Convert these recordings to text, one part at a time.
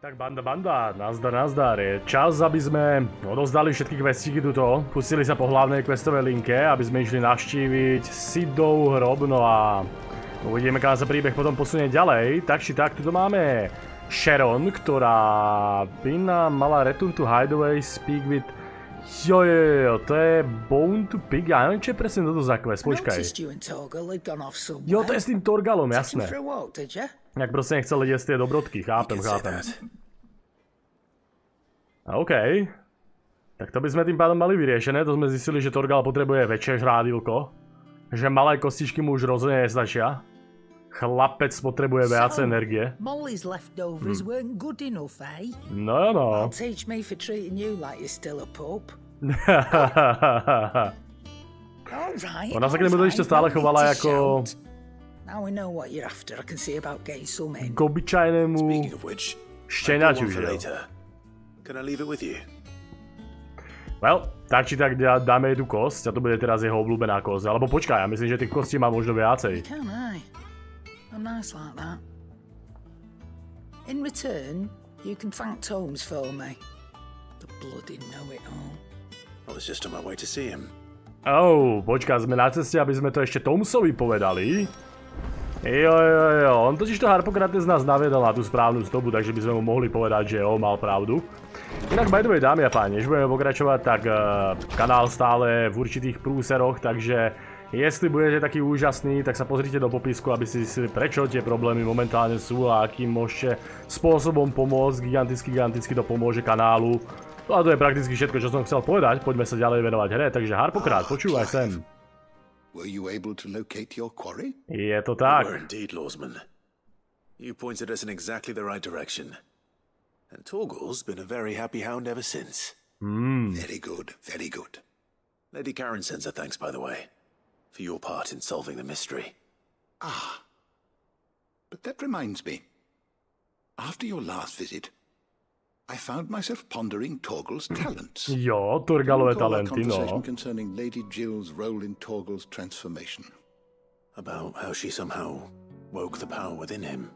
Tak banda, nazdar. Je čas, aby sme odozdali všetky questíky tuto, pustili sa po hlavnej questovej linke, aby sme išli navštíviť Sidov hrob, no a uvidíme, kam sa príbeh potom posunie ďalej. Tak či tak, tuto máme Sharon, ktorá by nám mala return to hideaway, speak with... Jo, to je bone to pig, ja neviem, čo je presne toto za quest, počkaj. Jo, to je s tým Torgalom, jasné. Jak proste nechcel jesť tie dobrodky, chápem. OK. Tak to by sme tým pádom mali vyriešené, to sme zistili, že Torgal potrebuje väčšie žrádilko. Že malé kostičky mu už rozhodne nestačia. Chlapec potrebuje viac energie. No. Ona sa k nemu ešte stále chovala ako... k obyčajnému šteniaťu, že jo? Well, tak či tak dáme jej tú kosť a to bude teraz jeho obľúbená kosť. Alebo počkaj, ja myslím, že tých kostí má možno viacej. I'm nice like that. In return, you can thank Tomes for me. The bloody know-it-all. I was just on my way to see him. Oh, počká, sme na ceste, aby sme to ešte Tomesovi povedali. Jo, on totiž to Harpokrates nás naviedol na tú správnu stopu, takže by sme mu mohli povedať, že on mal pravdu. Inak by the way, dámy a páni, než budeme pokračovať, tak kanál stále v určitých prúseroch, takže jestli budete taký úžasný, tak sa pozrite do popisku, aby si zistili, prečo tie problémy momentálne sú a akým môžete spôsobom pomôcť. Giganticky to pomôže kanálu. No a to je prakticky všetko, čo som chcel povedať. Poďme sa ďalej venovať hre, takže Harpokrates, počúvaj sem. Were you able to locate your quarry? Je to tak. We were indeed, Lawsman. You pointed us in exactly the right direction. And Torgal's been a very happy hound ever since. Very good. Lady Karen sends her thanks, by the way, for your part in solving the mystery. Ah. But that reminds me. After your last visit, I found myself pondering Torgal's talents. Jo, Torgalové talenty, no. Conversation concerning Lady Jill's role in Torgal's transformation. About how she somehow woke the power within him.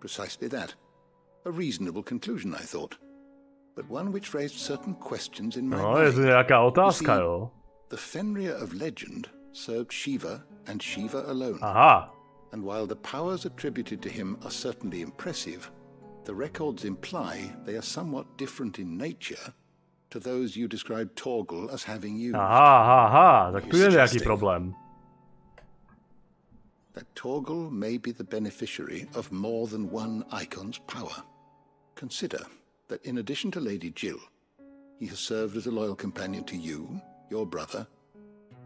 Precisely that. A reasonable conclusion, I thought. But one which raised certain questions in my mind. No, je to nejaká otázka, jo. The Fenrir of legend served Shiva and Shiva alone. Aha. And while the powers attributed to him are certainly impressive, the records imply they are somewhat different in nature to those you described Torgal as having used. Aha, tak tu je nejaký problém. That Torgal may be the beneficiary of more than one icon's power. Consider that in addition to Lady Jill, he has served as a loyal companion to you, your brother,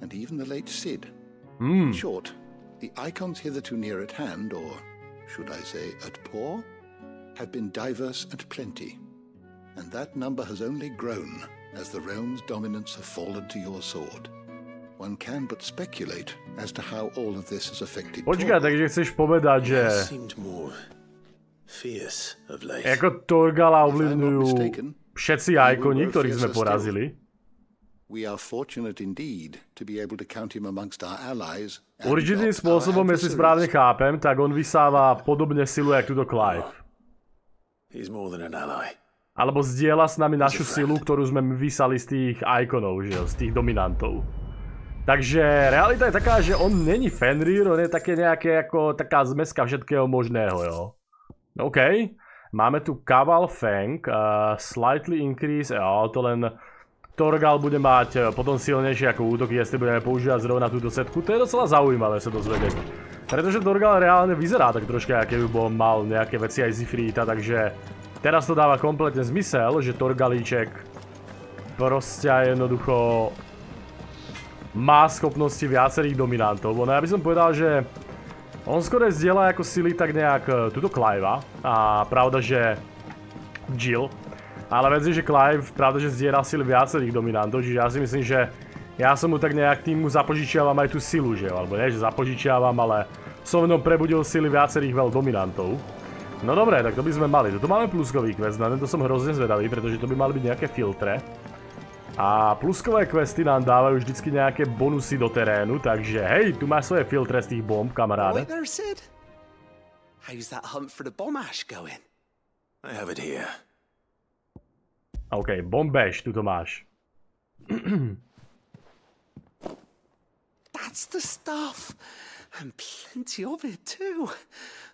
and even the late Sid. In short, the icons hitherto near at hand, or should I say at paw, have been diverse and plenty, and that number has only grown as the realm's dominance have fallen to your sword. One can but speculate as to how all of this has affected Torgal. Počkaj, takže chceš povedať, že... Ako Torgala ovlivňujú všetci ikoni, ktorých sme porazili. Určitým spôsobom, jestli správne chápem, tak on vysáva podobne silu, jak tuto Clive. Alebo zdieľa s nami našu silu, ktorú sme vysali z tých ikonov, že jo, z tých dominantov. Takže realita je taká, že on není Fenrir, on je také nejaké ako taká zmeska všetkého možného, jo. OK, máme tu Kaval Fang, slightly increase, jo, to len Torgal bude mať potom silnejšie ako útoky, jestli budeme používať zrovna túto setku. To je docela zaujímavé sa dozvedieť. Pretože Torgal reálne vyzerá tak troška, aké by bol mal nejaké veci aj Zifrita, takže teraz to dáva kompletne zmysel, že Torgalíček proste jednoducho má schopnosti viacerých dominantov. No ja by som povedal, že on skôr zdieľa ako sily tak nejak túto Clive'a a pravda, že Jill. Ale vec je, že Clive pravda, že zdieľa sily viacerých dominantov, čiže ja si myslím, že ja som mu tak nejak týmu zapožičiavam aj tú silu, že? Alebo nie, že zapožičiavam, ale som v ňom prebudil sily viacerých dominantov. No dobre, tak to by sme mali. Tuto máme pluskový quest, na tento som hrozne zvedavý, pretože to by mali byť nejaké filtre. A pluskové questy nám dávajú vždycky nejaké bonusy do terénu, takže hej, tu máš svoje filtre z tých bomb, kamaráde. How's that hunt for the bomb ash going? I have it here. OK, bombež, tu to máš. That's the stuff. And plenty of it too.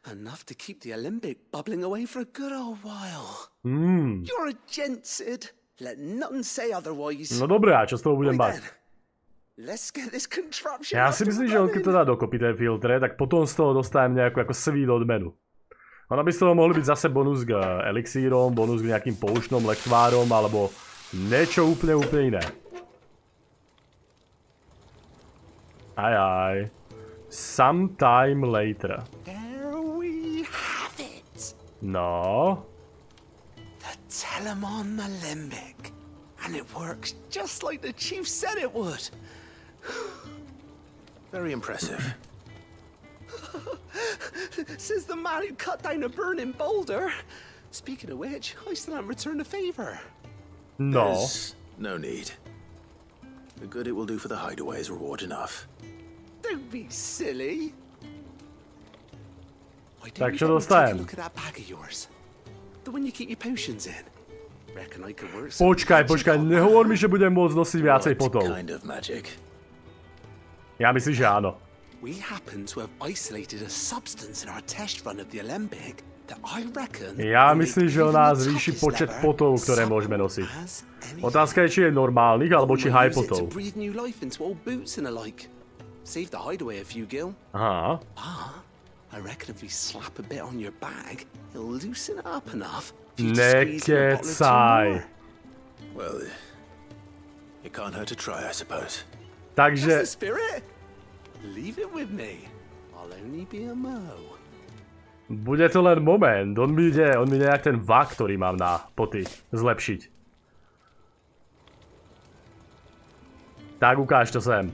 Enough to keep the Olympic bubbling away for a good old while. You're a gent, Sid. Let nothing say otherwise. No dobré, a čo z toho budem mať? Let's get this contraption. Ja si myslím, že on keď to dá dokopy ten filtre, tak potom z toho dostanem nejakú ako sweet odmenu. Ono by z toho mohli byť zase bonus k elixírom, bonus k nejakým poučnom lektvárom, alebo niečo úplne iné. Aj. Sometime later. There we have it. No. The Telemon Alembic. And it works just like the chief said it would. Very impressive. Says the man who cut down a burning boulder. Speaking of which, I still haven't returned the favor. No. There's no need. The good it will do for the hideaway is reward enough. Don't be silly. Tak čo dostajem? Look at that bag of yours. The one you keep your potions in. Reckon I could work. Počkaj, nehovor mi, že budem môcť nosiť viacej potov. Kind of magic. Ja myslím, že áno. We happen to have isolated a substance in our test run of the Alembic that I reckon. Ja myslím, že on nás zvýši počet potov, ktoré môžeme nosiť. Otázka je, či je normálnych, alebo či high potov. Save the hideaway a few gil. Aha. I reckon if we slap a bit on your bag, it'll loosen it up enough. Nekecaj. Well, it can't hurt to try, I suppose. Takže... That's the spirit. Leave it with me. I'll only be a mo. Bude to len moment. On mi ide nejak ten vak, ktorý mám na poty, zlepšiť. Tak ukáž to sem.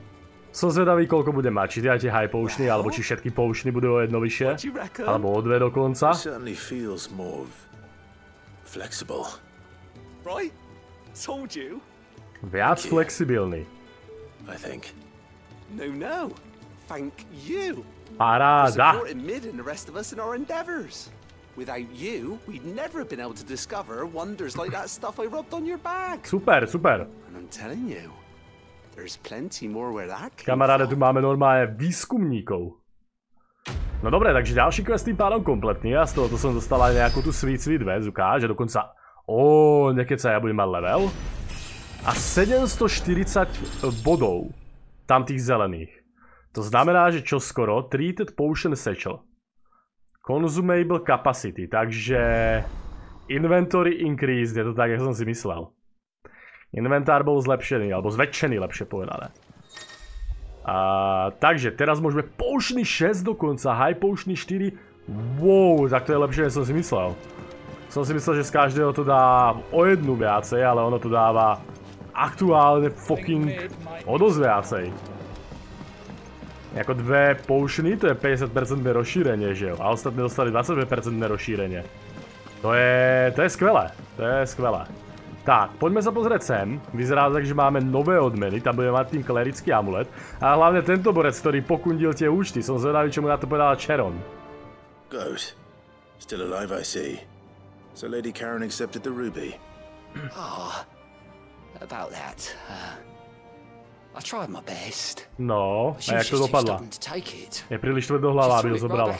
Som zvedavý, koľko budem mať. Či tie high potiony, alebo či všetky potiony budú o jedno vyššie. Alebo o dve dokonca. Certainly feels more flexible. Right? Told you. Viac flexibilný. I think. No. Thank you. Paráda. For supporting Mid and the rest of us in our endeavors. Without you, we'd never have been able to discover wonders like that stuff I rubbed on your bag. Super. And I'm telling you, there's plenty more where that came Kamaráde, from. tu máme normálne výskumníkov. No dobre, takže ďalší quest tým pádom kompletný a z toho som dostal aj nejakú tú sweet vec, ukáže dokonca... nekecaj, ja budem mať level. A 740 bodov. Tam tých zelených. To znamená, že čoskoro Treated Potion Satchel. Consumable Capacity, takže... Inventory Increased, je to tak, jak som si myslel. Inventár bol zlepšený, alebo zväčšený, lepšie povedané. Takže teraz môžeme Potiony 6 dokonca, High Potiony 4. Wow, tak to je lepšie, než som si myslel. Som si myslel, že z každého to dá o jednu viacej, ale ono to dáva aktuálne fucking o dosť viacej. Jako dve potiony, to je 50% rozšírenie, že jo? A ostatné dostali 25% rozšírenie. To je skvelé, Tak, poďme sa pozrieť sem. Vyzerá tak, že máme nové odmeny, tam budeme mať tým klerický amulet. A hlavne tento borec, ktorý pokundil tie účty, som zvedavý, čo mu na to povedala Charon. Good. Still alive, I see. So Lady Karen accepted the ruby. About that. I tried my best. No, a jak to dopadla? Je príliš tvrdohlavá, aby ho zobrala.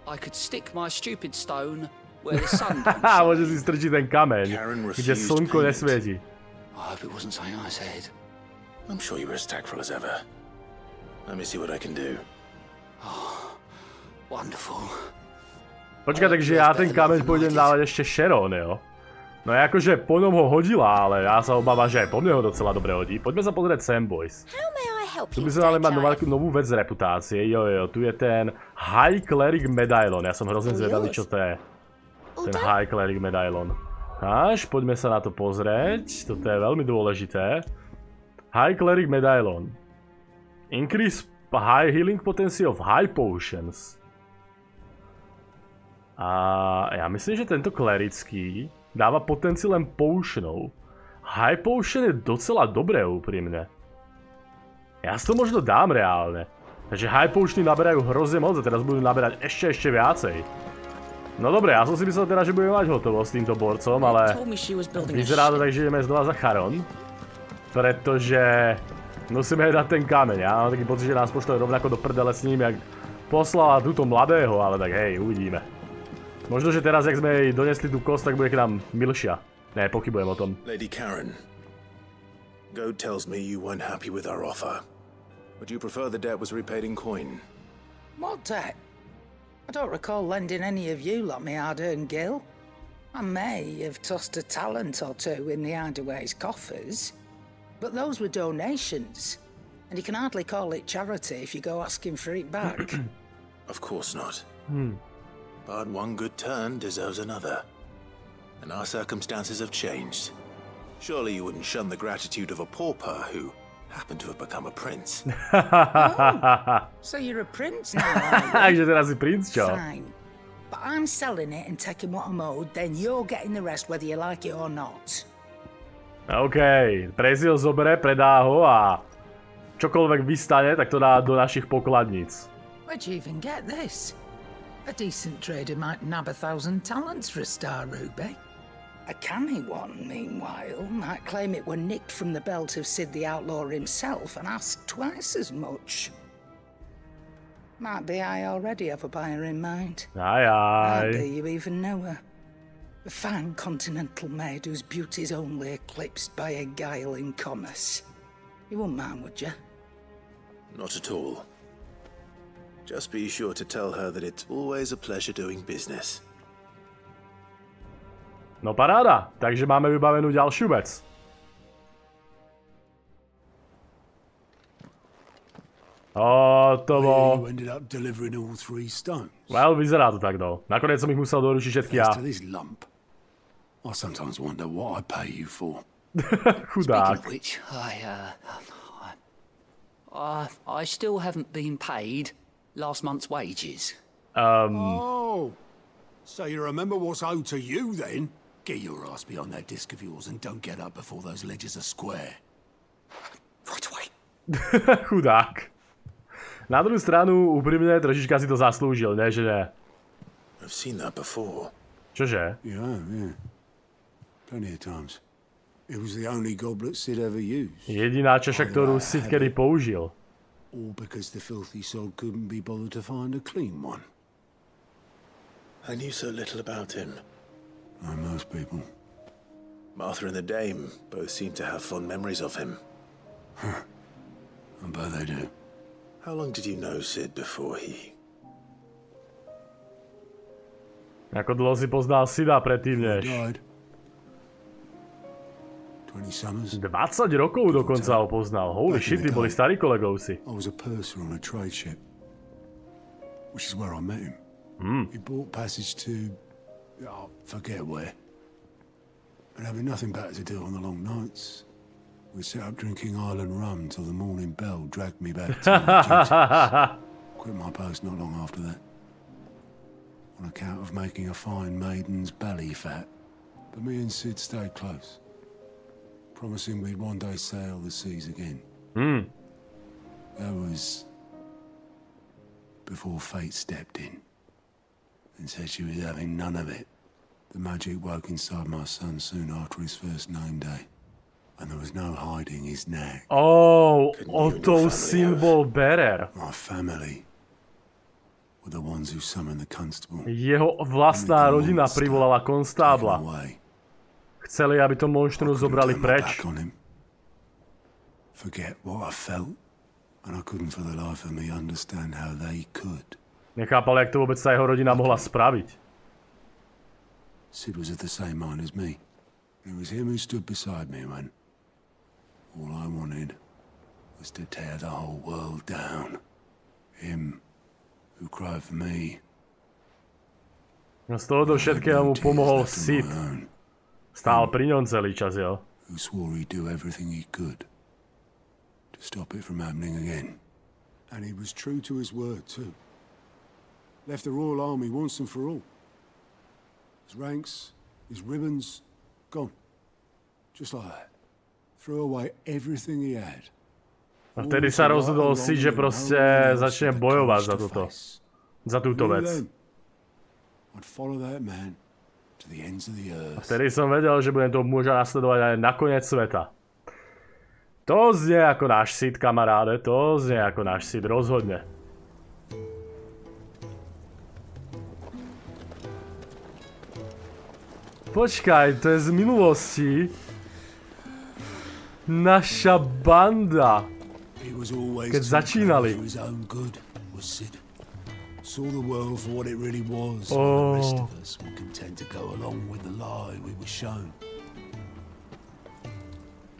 I could stick my stupid stone where the sun don't Haha, môže si strčiť ten kameň, kde slnko nesvieti. I hope it wasn't something I said. I'm sure you were as tactful as ever. Let me see what I can do. Wonderful. Počkaj, takže ja ten kameň pôjdem dávať ešte Sharon, jo? No akože po ňom ho hodila, ale ja sa obávam, že aj po mne ho docela dobre hodí. Poďme sa pozrieť sem, boys. Tu by sme mali mať novú vec z reputácie. Jo, tu je ten High Cleric Medailon. Ja som hrozne zvedavý, čo to je. Ten High Cleric Medailon. Poďme sa na to pozrieť. Toto je veľmi dôležité. High Cleric Medailon. Increase high healing potency of high potions. A ja myslím, že tento klerický dáva potenci len potionov. High potion je docela dobré, úprimne. Ja si to možno dám reálne. Takže high potiony naberajú hrozne moc a teraz budú naberať ešte viacej. No dobre, ja som si myslel teda, že budeme mať hotovo s týmto borcom, ale vyzerá to tak, že ideme znova za Charon. Pretože musíme dať ten kameň. Ja mám taký pocit, že nás pošle rovnako do prdele s ním, jak poslala túto mladého, ale tak hej, uvidíme. Možno, že teraz, jak sme jej donesli tú kost, tak bude k nám milšia. Ne, pochybujem o tom. Lady Karen, Goad tells me you weren't happy with our offer. Would you prefer the debt was repaid in coin? What debt? I don't recall lending any of you lot me hard-earned gil. I may have tossed a talent or two in the hideaway's coffers, but those were donations, and you can hardly call it charity if you go asking for it back. Of course not. But one good turn deserves another. And our circumstances have changed. Surely you wouldn't shun the gratitude of a pauper who happened to have become a prince. Oh, so you're a prince now, are you? Takže teraz si princ, čo? Fine. But I'm selling it and taking what I'm owed, then you're getting the rest whether you like it or not. OK, prezil zobere, predá ho a čokoľvek vystane, tak to dá do našich pokladníc. Where'd you even get this? A decent trader might nab 1,000 talents for a star ruby. A canny one, meanwhile, might claim it were nicked from the belt of Sid the Outlaw himself and ask twice as much. Might be I already have a buyer in mind. Might be you even know her. A fine continental maid whose beauty's only eclipsed by a guile in commerce. You wouldn't mind, would you? Not at all. Just be sure to tell her that it's always a pleasure doing business. No paráda, takže máme vybavenú ďalšiu vec. To bol... Well, vyzerá to tak, no. Nakoniec som ich musel doručiť všetky ja. Chudák. I still haven't been paid last month's wages. Oh, so you remember what's owed to you then? Get your ass behind that disc of yours and don't get up before those ledgers are square. Right away. Chudák. Na druhú stranu, úprimne, trošička si to zaslúžil, ne, že ne? I've seen that before. Čože? Yeah. Plenty of times. It was the only goblet Sid ever used. Jediná čaša, ktorú Sid kedy použil. All because the filthy sod couldn't be bothered to find a clean one. I knew so little about him. Like most people. Martha and the Dame both seem to have fond memories of him. I bet they do. How long did you know Sid before he... Ako dlho si poznal Sida predtým, než? 20 summers. 20 rokov dokonca ho poznal. Holy shit, tí boli starí kolegovci. I was a purser on a trade ship, which is where I met him. He bought passage to... I forget where. And having nothing better to do on the long nights, we set up drinking Island rum till the morning bell dragged me back to my duties. Quit my post not long after that, on account of making a fine maiden's belly fat. But me and Sid stayed close, promising we'd one day sail the seas again. That was before fate stepped in and said she was having none of it. The magic woke inside my son soon after his first name day, and there was no hiding his nag. Oh, o to symbol berer. My family were the ones who summoned the constable. Jeho vlastná rodina privolala konstábla. Chceli, aby to monštrum zobrali preč. Forget what I felt, and I couldn't for the life of me understand how they could. Nechápal, jak to vôbec sa jeho rodina mohla spraviť. Sid was of the same mind as me. It was him who stood beside me when all I wanted was to tear the whole world down. Him who cried for me. No z toho do všetkého mu pomohol Sid. Stál pri ňom celý čas, jo. Who swore he'd do everything he could to stop it from happening again. And he was true to his word too. Left the Royal Army once and for all. His ranks, his ribbons, gone. Just like that. Threw away everything he had. A vtedy sa rozhodol si, že proste začne bojovať za toto. Za túto vec. I'd follow that man to the ends of the earth. Vtedy som vedel, že budem toho muža nasledovať aj na koniec sveta. To znie ako náš Sid, kamaráde, to znie ako náš Sid, rozhodne. Počkaj, to je z minulosti. Naša banda. Keď začínali. Saw the world for what it really was, while the rest of us were content to go along with the lie we were shown.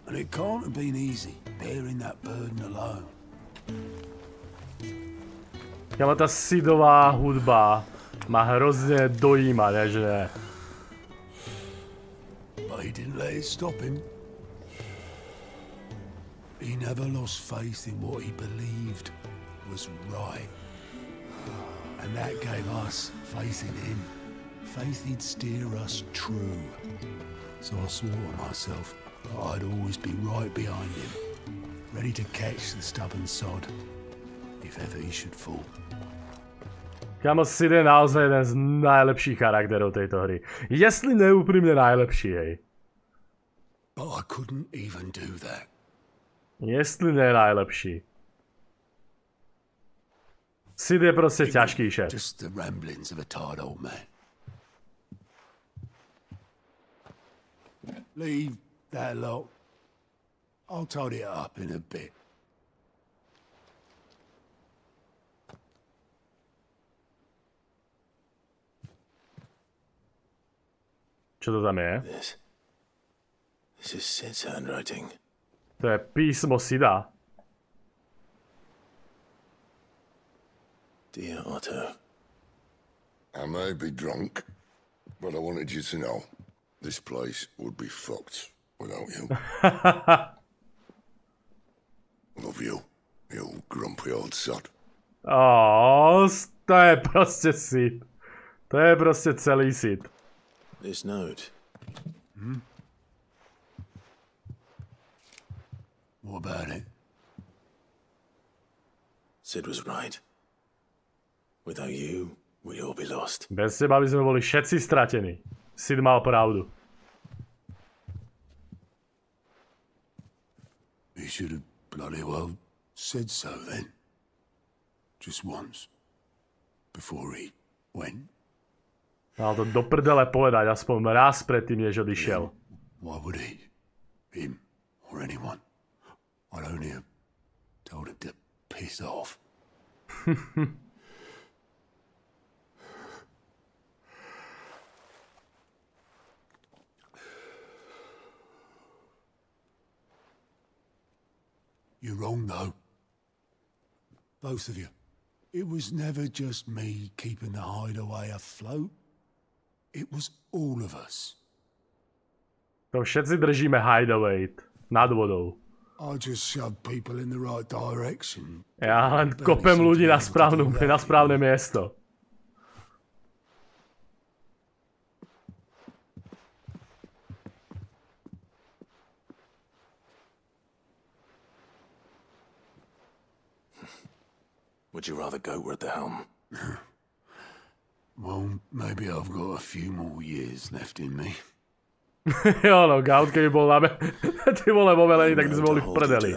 And it can't have been easy, bearing that burden alone. Kámo, tá Sidová hudba ma hrozne dojíma, neže? But he didn't let it stop him. He never lost faith in what he believed was right. And that gave us faith in him. Faith he'd steer us true. So I swore to myself that I'd always be right behind him, ready to catch the stubborn sod, if ever he should fall. Kámo, Sid je naozaj jeden z najlepších charakterov tejto hry. Jestli neúprimne najlepší, hej. But I couldn't even do that. Jestli ne najlepší. Sid je proste ťažký šéf. Just the ramblings of a tired old man. Leave that lot. I'll tidy it up in a bit. Čo to tam je? This is Sid's handwriting. To je písmo Sida. Dear Otto. I may be drunk, but I wanted you to know this place would be fucked without you. Love you, you grumpy old sod. To je proste Sid. To je proste celý Sid. This note. What about it? Sid was right. Without you, we'd all be lost. Bez teba by sme boli všetci stratení. Sid mal pravdu. He should have bloody well said so then. Just once. Before he went. Mal to do prdele povedať aspoň raz predtým, než odišiel. Why would he? Him or anyone? I'd only have told him to piss off. You're wrong, though. Both of you. It was never just me keeping the hideaway afloat. It was all of us. To všetci držíme hideaway nad vodou. I just shove people in the right direction. Ja len kopem ľudí na správne miesto. Would you rather go at the helm? Well, maybe I've got a few more years left in me. Jo no, Gaut, keby bol na ty vole vo velení, tak by sme boli v prdeli.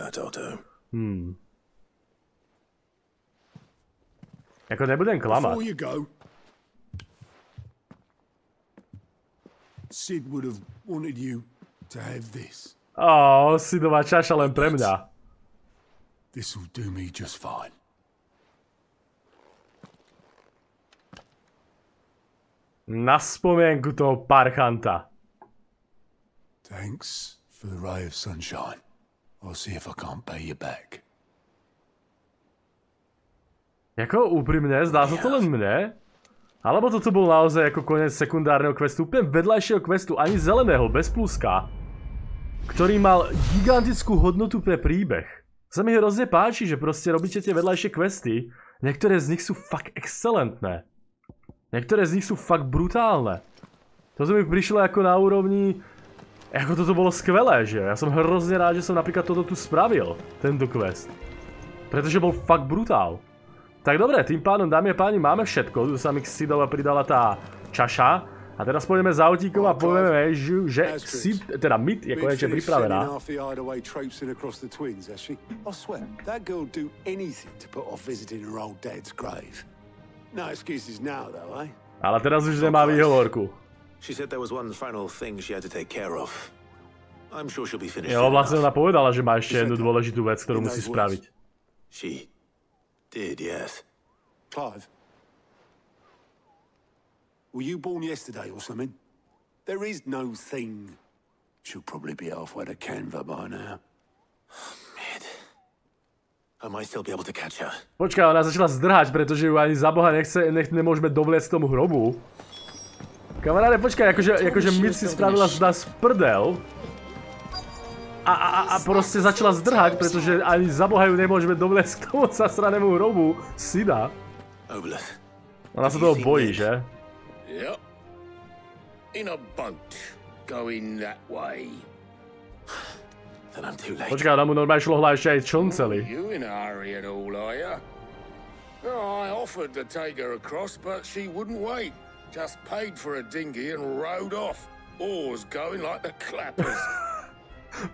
Ako nebudem klamať. Before you go, Sid would have wanted you to have this. Sidová čaša len pre mňa. This'll do me just fine. Na spomienku toho parchanta. Thanks for the ray of sunshine. I'll see if I can't pay you back. Jako úprimne, zdá sa to len mne? Alebo toto bol naozaj ako koniec sekundárneho questu, úplne vedľajšieho questu, ani zeleného, bez pluska, ktorý mal gigantickú hodnotu pre príbeh. Sa mi hrozne páči, že proste robíte tie vedľajšie questy, niektoré z nich sú fakt excelentné. Niektoré z nich sú fakt brutálne. Toto mi prišlo ako na úrovni... Ako toto bolo skvelé, že? Ja som hrozne rád, že som napríklad toto tu spravil, tento quest. Pretože bol fakt brutál. Tak dobre, tým pádom, dámy a páni, máme všetko. Tu sa mi k Sidova pridala tá čaša. A teraz pôjdeme za autíkom a povieme, že teda Mid je konečne pripravená. Ale teraz už nemá výhovorku. Jo, vlastne ona povedala, že má ešte jednu dôležitú vec, ktorú musí spraviť. Clive, were you born yesterday or something? There is no thing. She'll probably be halfway to Canva by now. Mid. I might still be able to catch her. Počkaj, ona začala zdrhať, pretože ju ani za Boha nemôžeme dovliecť k tomu hrobu. Kamaráde, počkaj, akože Mid si spravila z nás prdel. A proste začala zdrhať, pretože ani za Boha ju nemôžeme dovliecť k tomu zasranému hrobu Sida. Ona sa toho bojí, že? Yep. In a boat, going that way. Then I'm too late. Počkaj, mu normálne šlo hľa ešte aj člnceli. You in a hurry at all, are you? Oh, I offered to take her across, but she wouldn't wait. Just paid for a dinghy and rowed off. Oars going like the clappers.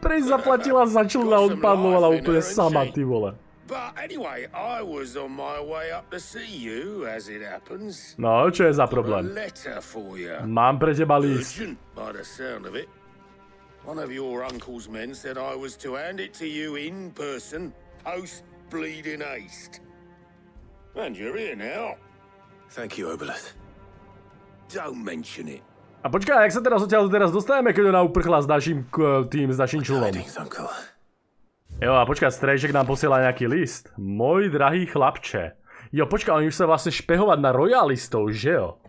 Prej zaplatila za člna, odpadlovala úplne sama, ty vole. But anyway, I was on my way up to see you, as it happens. No, čo je za problém? Mám pre teba list. By the sound of it. One of your uncle's men said I was to hand it to you in person, post bleeding haste. And you're here now. Thank you, Obelith. Don't mention it. A počkaj, jak sa teraz dostaneme, keď ona uprchla s našim člnom? Jo, a počkaj, Strejček nám posiela nejaký list. Môj drahý chlapče. Jo, počkaj, oni už sa vlastne špehovať na royalistov, že jo?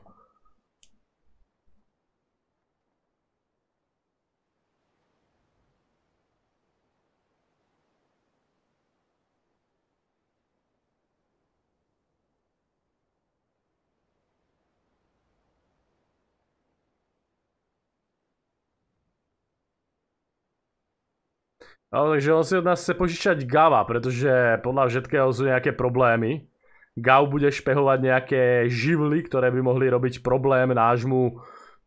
No, takže on si od nás chce požičať Gava, pretože podľa všetkého sú nejaké problémy. Gav bude špehovať nejaké živly, ktoré by mohli robiť problém nášmu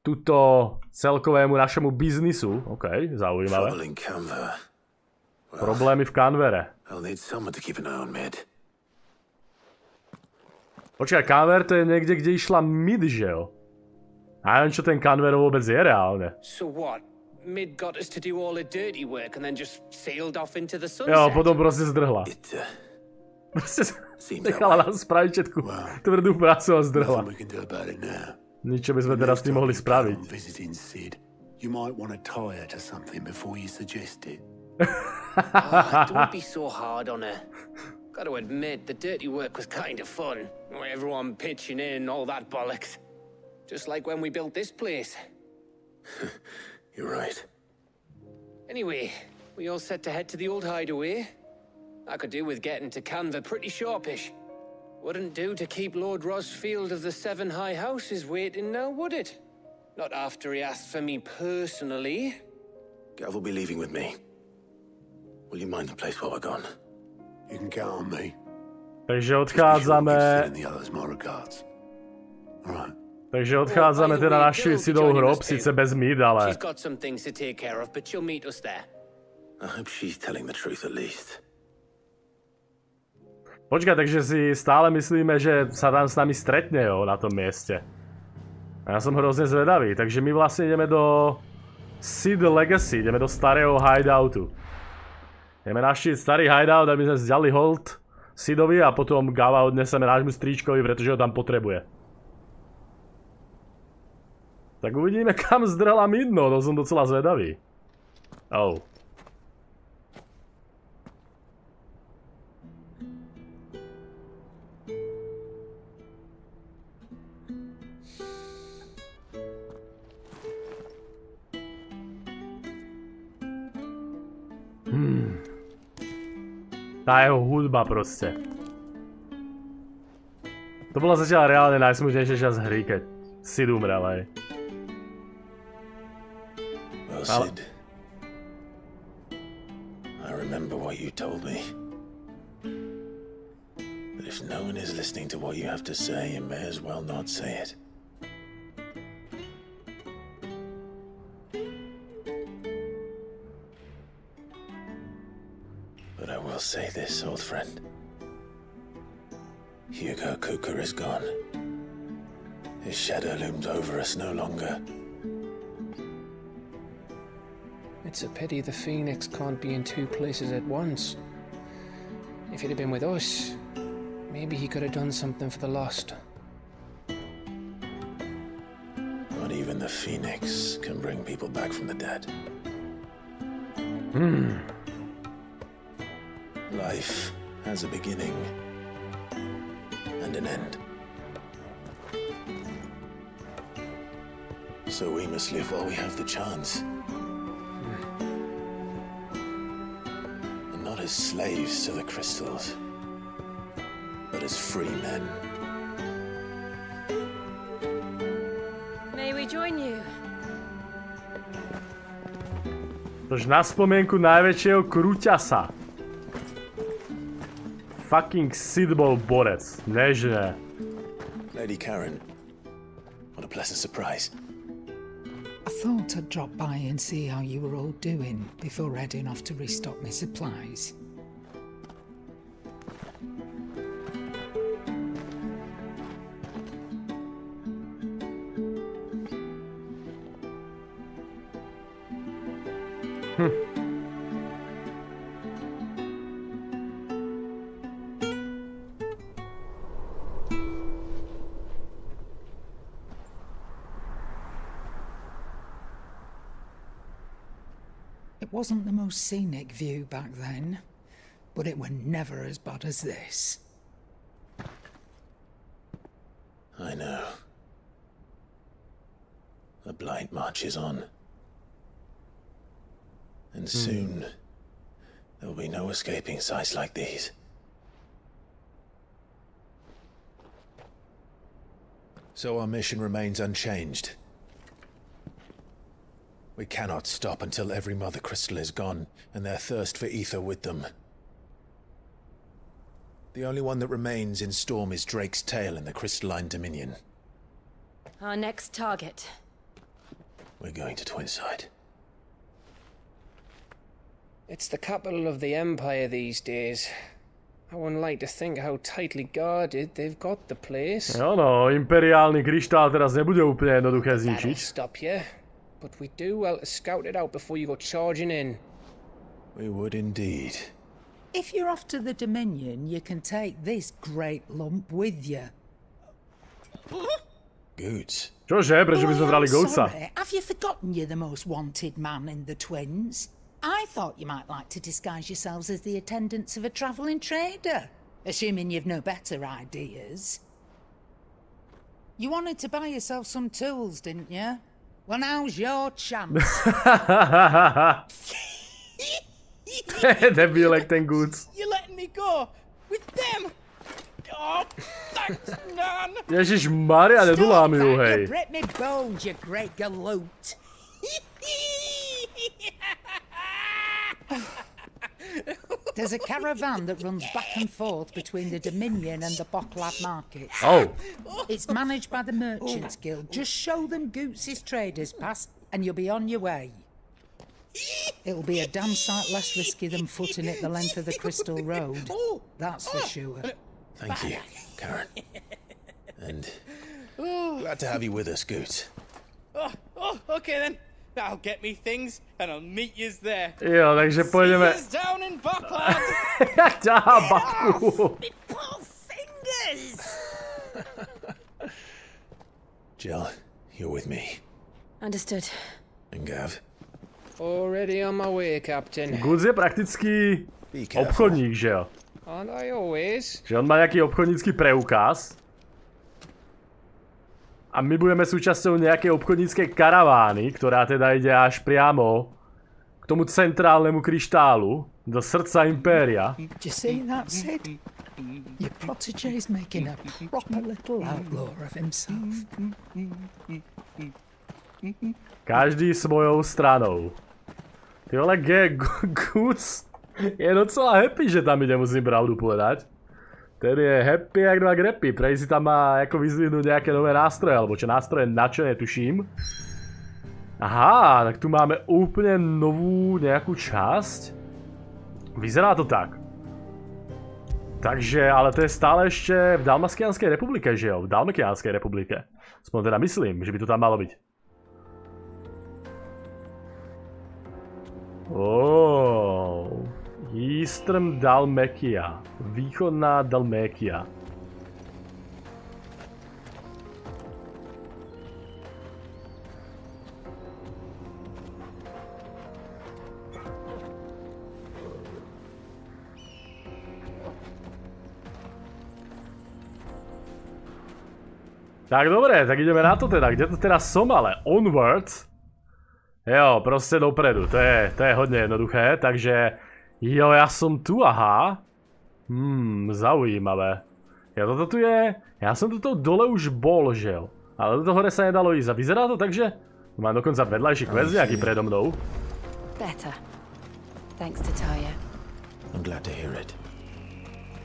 tuto celkovému našemu biznisu. OK, zaujímavé. Problémy v Canvere. Počkaj, Canver to je niekde, kde išla Mid, že jo? A neviem, čo ten Canver vôbec je reálne. Mid got us to do all the dirty work and then just sailed off into the sunset. Jo, potom proste zdrhla. Proste nechala nás spraviť všetku tvrdú prácu a zdrhla. Nič, čo by sme teraz s tým mohli spraviť. Don't be so hard on her. Got to admit, the dirty work was kind of fun. Everyone pitching in, all that bollocks. Just like when we built this place. You're right. Anyway, we all set to head to the old hideaway. I could do with getting to Canva pretty sharpish. Wouldn't do to keep Lord Rosfield of the Seven High Houses waiting now, would it? Not after he asked for me personally. Gav will be leaving with me. Will you mind the place while we're gone? You can count on me. Takže odchádzame. Takže odchádzame teda našli si do hrob, síce bez Mid, ale... Počkaj, takže si stále myslíme, že sa tam s nami stretne, jo, na tom mieste. A ja som hrozne zvedavý, takže my vlastne ideme do... Sid Legacy, ideme do starého hideoutu. Ideme naštíť starý hideout, aby sme vzali hold Sidovi a potom Gava odneseme nášmu stríčkovi, pretože ho tam potrebuje. Tak uvidíme, kam zdrhla Mid, no, to som docela zvedavý. Oh. Tá jeho hudba proste. To bola zatiaľ reálne najsmutnejšia časť hry, keď Sid umrel, hej. Sid, I remember what you told me. But if no one is listening to what you have to say, you may as well not say it. will say this, old friend. Hugo Cooker is gone. His shadow looms over us no longer. It's a pity the Phoenix can't be in two places at once. If he'd have been with us, maybe he could have done something for the lost. Not even the Phoenix can bring people back from the dead. Life has a beginning and an end. So we must live while we have the chance. And not as slaves to the crystals, but as free men. May we join you? Tož na spomienku najväčšieho krúťasa. Fucking Sid bol borec, nežne. Lady Karen, what a pleasant surprise. I thought I'd drop by and see how you were all doing before heading off to restock my supplies. It wasn't the most scenic view back then, but it were never as bad as this. I know. The blight marches on. And soon, there will be no escaping sights like these. So our mission remains unchanged. We cannot stop until every mother crystal is gone, and their thirst for ether with them. The only one that remains in Storm is Drake's tail in the crystalline dominion. Our next target. We're going to Twinside. It's the capital of the Empire these days. I wouldn't like to think how tightly guarded they've got the place. Áno, imperiálny kryštál teraz nebude úplne jednoduché zničiť. Stop you. But we do well to scout it out before you go charging in. We would indeed. If you're off to the Dominion, you can take this great lump with you. Goods. Čože? Prečo by sme brali Goatsa? Sorry, have you forgotten you're the most wanted man in the Twins? I thought you might like to disguise yourselves as the attendants of a travelling trader, assuming you've no better ideas. You wanted to buy yourself some tools, didn't you? Well, now's your chance. Debilek ten Goods. You're letting me go with them. Oh, thanks, Nan. Ježiš Maria, nedulám ju, hej. You break me bones, you great galoot. There's a caravan that runs back and forth between the Dominion and the Bocklad market. Oh. It's managed by the Merchants Guild. Just show them Goots' traders pass and you'll be on your way. It'll be a damn sight less risky than footing it the length of the Crystal Road. That's for sure. Thank you, Karen. And glad to have you with us, Goots. Okay then. I'll get me things and I'll meet yous there. Jo, takže pôjdeme. See yous down in Bocklad. Jak ťahá babku. Me poor fingers. Jill, you're with me. Understood. And Gav. Already on my way, Captain. Goods je praktický obchodník, že jo? Aren't I always? Že on má nejaký obchodnícky preukaz. A my budeme súčasťou nejakej obchodníckej karavány, ktorá teda ide až priamo k tomu centrálnemu kryštálu, do srdca impéria. Do you see that, Sid? Your protégé's making a proper little outlaw of himself. Každý svojou stranou. Ty vole, Goods je docela happy, že tam ide, musím pravdu povedať. Ten je happy jak dva grepy, prej si tam má ako vyzvihnúť nejaké nové nástroje, alebo čo nástroje na čo netuším. Aha, tak tu máme úplne novú nejakú časť. Vyzerá to tak. Takže, ale to je stále ešte v Dalmaskianskej republike, že jo? V Dalmakianskej republike. Aspoň teda myslím, že by to tam malo byť. Eastern Dalmatia. Východná Dalmatia. Tak dobre, tak ideme na to teda. Kde to teraz som ale? Onwards. Jo, proste dopredu. To je hodne jednoduché, takže... Jo, ja som tu, aha. Zaujímavé. Toto tu je... Ja som tu dole už bol, že jo. Ale do toho hore sa nedalo ísť. A vyzerá to tak, že... Mám dokonca vedľajší quest nejaký predo mnou. Better. Thanks to Taya. I'm glad to hear it.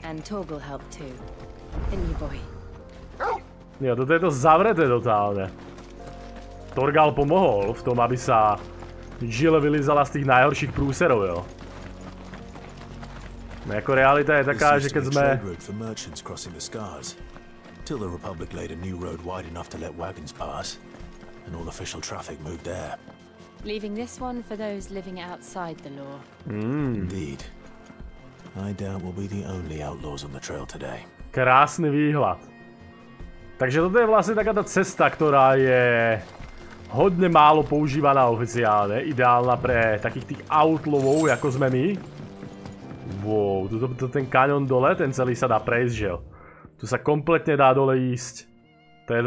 And Torgal helped too. Didn't you, boy? Jo, toto je to zavreté totálne. Torgal pomohol v tom, aby sa Jill vylizala z tých najhorších prúserov, jo. Jako realita je taká, že keď sme... Till the Republic laid a new road wide enough to let wagons pass, and all official traffic moved there. Leaving this one for those living outside the law. Indeed. I doubt we'll be the only outlaws on the trail today. Krásny výhľad. Takže toto je vlastne taká tá cesta, ktorá je hodne málo používaná oficiálne. Ideálna pre takých tých outlawov, ako sme my. Wow, ten kaňon dole, ten celý sa dá prejsť, že jo. Tu sa kompletne dá dole ísť.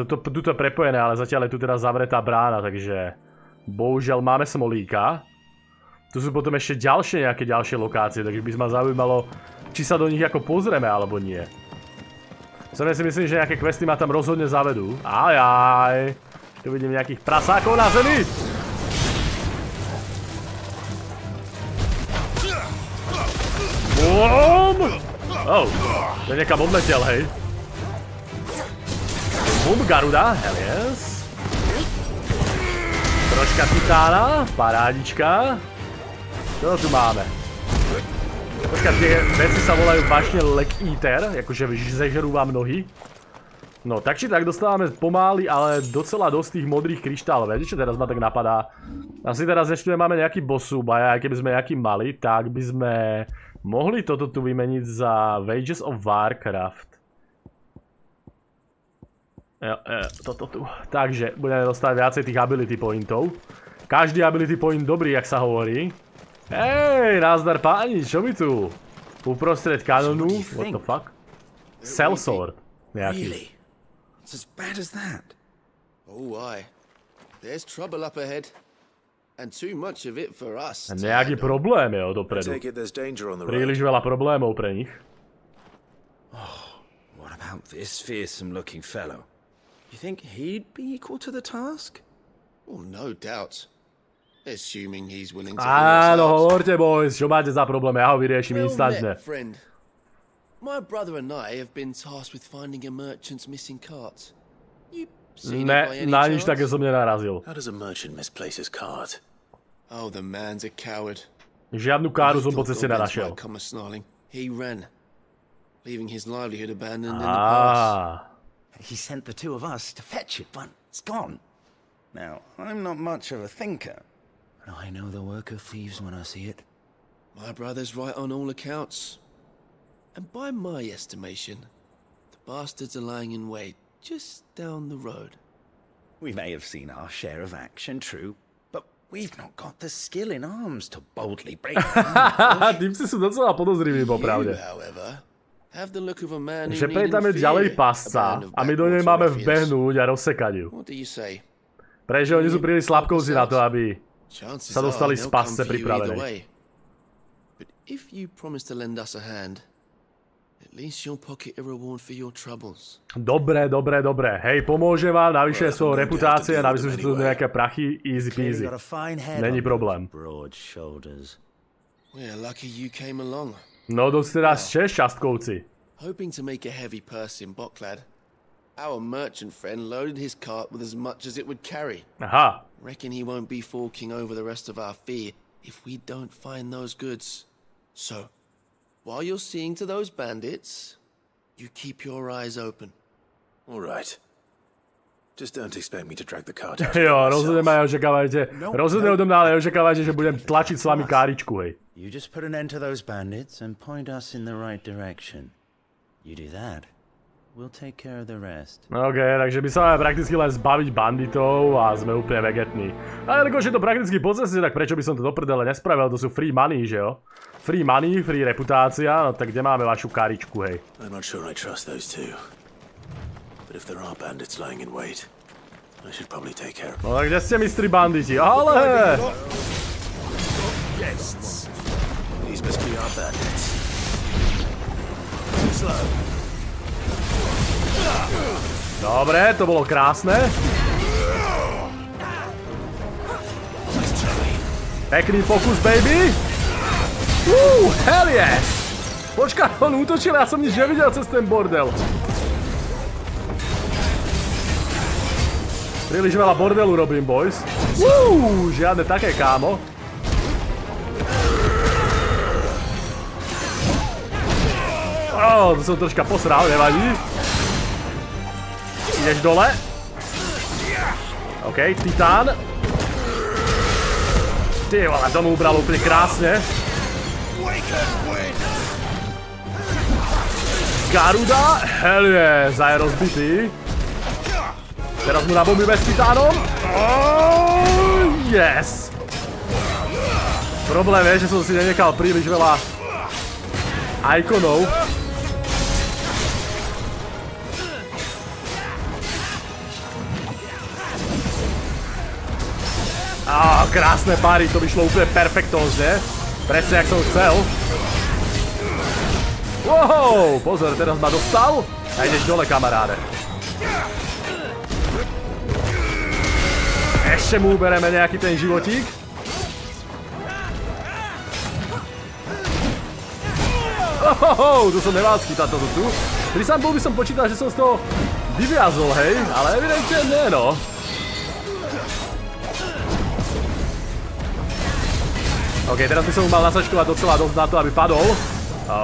Tuto je prepojené, ale zatiaľ je tu teda zavretá brána, takže... Bohužiaľ máme smolíka. Tu sú potom ešte nejaké ďalšie lokácie, takže by ma zaujímalo, či sa do nich ako pozrieme, alebo nie. Som si myslím, že nejaké questy ma tam rozhodne zavedú. Ajaj. Tu vidím nejakých prasákov na zemi. Bum! Oh, to niekam odletel, hej. Bum, Garuda, hell yes. Troška titána, parádička. Čo tu máme? Počkaj, tie veci sa volajú vážne Leg Eater, akože zežerú vám nohy. No, tak či tak dostávame pomaly, ale docela dosť tých modrých kryštálov. Viete, čo teraz ma tak napadá? Asi teraz ešte máme nejaký boss súbaj, aj keby sme nejaký mali, tak by sme mohli toto tu vymeniť za Wages of Warcraft. Toto tu. Takže budeme dostať viacej tých ability pointov. Každý ability point dobrý, jak sa hovorí. Hej, nazdar páni, čo mi tu? Uprostred kanonu, what the fuck? Sellsword, nejaký. Really? It's as bad as that? Oh, aye. There's trouble up ahead. And too much of it for us. Nejaký problém je dopredu. Príliš veľa problémov pre nich. Oh, what about this fearsome-looking fellow? You think he'd be equal to the task? Well, no doubt. Assuming he's willing to hear us Áno, out. hovorte, boys, čo máte za problém, ja ho vyrieším instantne. Friend. My brother and I have been tasked with finding a merchant's missing cart. You seen it by any na nič chance? také som nenarazil. How does a merchant misplace his cart? Oh, the man's a coward. Žiadnu káru som po ceste nenašiel. He ran, leaving his livelihood abandoned in the pass. He sent the two of us to fetch it, but it's gone. Now, I'm not much of a thinker, but I know the work of thieves when I see it. My brother's right on all accounts. And by my estimation, the bastards are lying in wait just down the road. We may have seen our share of action, true, but we've not got the skill in arms to boldly break down. Týmci sú docela podozriví, popravde. Že prej tam je ďalej pasca a my do nej máme vbehnúť a rozsekať ju. Pretože oni sú príliš slabkovci na to, aby sa dostali z pasce pripravenej. But if you promise to lend us a hand, at least you'll pocket a reward for your troubles. Dobre. Hej, pomôžem vám, navyše svojou reputácie a navyše sú tu nejaké prachy, easy peasy. Není problém. We're lucky you came along. No, dosť teda ste šťastkovci. Hoping to make a heavy purse in Bocklad, our merchant friend loaded his cart with as much as it would carry. Aha. Reckon he won't be forking over the rest of our fee if we don't find those goods. So, while you're seeing to those bandits, you keep your eyes open. All right. Just don't expect me to drag the cart. Jo, rozhodne ma neočakávajte. Rozhodne odo mňa ale neočakávajte, že budem tlačiť s vami káričku, hej. You just put an end to those bandits and point us in the right direction. You do that, we'll take care of the rest. OK, takže by sa máme prakticky len zbaviť banditov a sme úplne vegetní. A jelikož je to prakticky po ceste, tak prečo by som to do prdele nespravil? To sú free money, že jo? Free money, free reputácia, no tak kde máme vašu káričku, hej? I'm not sure I trust those two. But if there are bandits lying in wait, I should probably take care of them. No tak kde ste, mistri banditi? Ale! These must be our bandits. Slow. Dobre, to bolo krásne. Pekný fokus, baby. Hell yes! Počkaj, on útočil, ja som nič nevidel cez ten bordel. Príliš veľa bordelu robím, boys. Žiadne také, kámo. To som troška posral, nevadí. Ideš dole. OK, titán. Ty vole, to mu ubral úplne krásne. Garuda, hell yes, a je rozbitý. Teraz mu nabombíme s titánom. Yes. Problém je, že som si nenechal príliš veľa ikonov. Krásne páry, to by šlo úplne perfektózne. Presne, jak som chcel. Wow, pozor, teraz ma dostal. A ideš dole, kamaráde. Ešte mu ubereme nejaký ten životík. Tu som nemal schytať toto tu. Pri sample by som počítal, že som z toho vyviazol, hej, ale evidentne nie, no. OK, teraz by som mu mal nasačkovať docela dosť na to, aby padol.